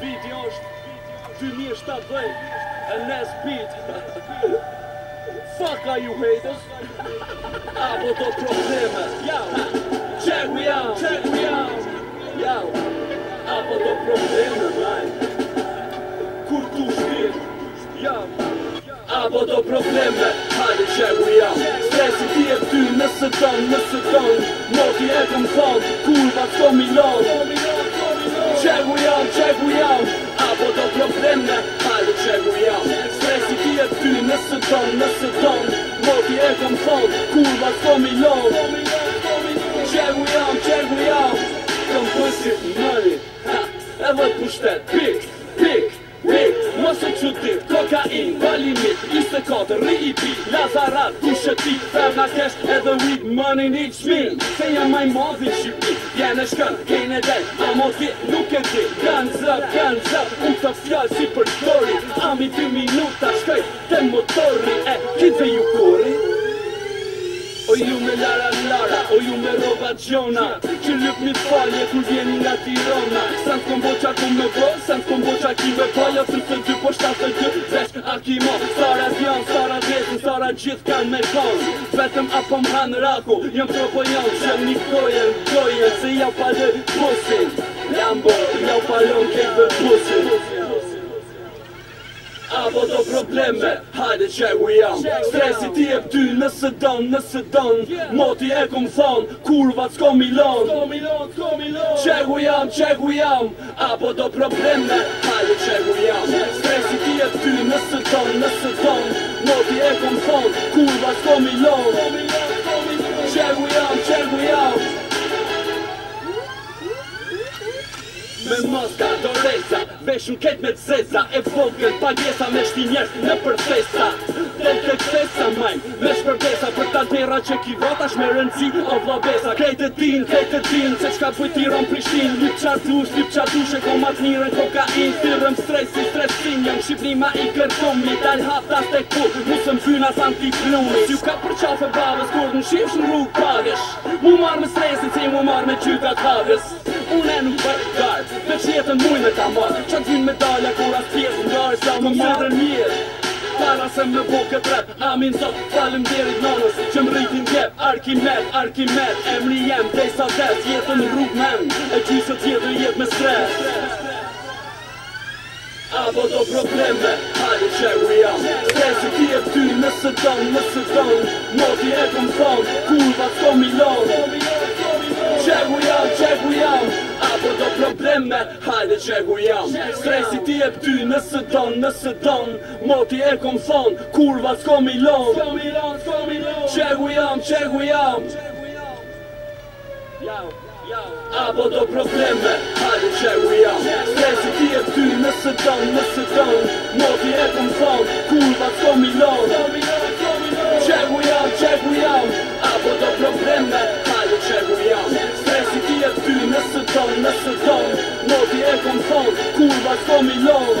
Viti është 2017 and that's beat. Fuck are you haters? Apo do probleme. Yo, check me out, check me out. Yo, apo do probleme, man. Kur tu shtir, yo. Apo do probleme, hajde check me out. Stresi ti e ty nëse don. Moti e kom thon, kurva s'ko milon. Check me out. Apo do probleme, hajde check me out. Stresi ti e ty nëse don. Moti e kom thon, kurva s'ko milon. Check me out. Kom pushit money, edhe pushtet, pik. Mos e qëtit, kokain, balimit, 24, ri-i-pi, Lazarat, kusheti, ferna kesh, edhe weed money need shmin. Se jam maj modhi Shqipni, vjen e shkën, kejnë e del, a moti nuk e di. Guns up, unë të fjallë si për dori, ami 2 minuta shkoj të motori, kitve ju kori. O ju me Lara, o ju me roba Gjona, që lyp një falje kur vjeni nga Tirana. Sans komboqa ku me bo, sans komboqa ki me po, jo 32 po 72, vesh akimo. Sara zjan, sara djetin, sara gjithë kanë me konë. Vetëm apo m'hanë raku, jëm propo janë, që një gojen, se jau palë pusin. Lambo, jau palon kejve pusin. Apo do probleme, hajde check we out. Stresi ti e ty nëse don. Moti e kom thon, kurvat s'ko milon. Check we out. Apo do probleme, hajde check we out. Stresi ti e ty nëse don. Moti e kom thon, kurvat s'ko milon. Check we out. Me moska, doreza, veshun ket me t'zeza. E vogël, pagesa me shti njerës në përfesa. Del të këtesa majm, me shpërbesa. Për ta dera që ki votash me rëndzi o vlobesa. Krejtë din, se qka bëj tiron Prishtin. Lip qartush e komat mirën kokain. Thyrëm stresin, jam Shqipni ma i kërkumi. Dal haftas tek ku, musëm fynas anti-plumi. Si u ka për qafe babës, kur në shifsh në rrug padesh. Mu marrë me stresin, si mu marrë me qyta kavës. Unë e nuk bëjt garë, veç jetën muj me ta marrë. Qa t'vin medalja kur as pjesë ngarë, sa më marrë mirë. Para se me bo këtë rap, amin zot, falem derit nonës, që m'rritin djep, Arkimed, emri jem, dej sa des, jetën rrug men, e gjysë tjetër jet me stres. Apo do probleme, hajde check we out. Stresi ti e ty nëse don. Moti e kom thon, kurva s'ko milon. Check we out. Apo do probleme, hajde check we out. Stresi ti e ty nëse don. Moti e kom thon, kurva s'ko milon. Check we out. Apo do probleme, hajde check we out. Stresi ti e ty nëse don. Moti e kom thon, kurva s'ko milon. Check we out. Apo do probleme, hajde check we out. Stresi ti e ty nëse don. Moti e kom thon, kurva s'ko milon.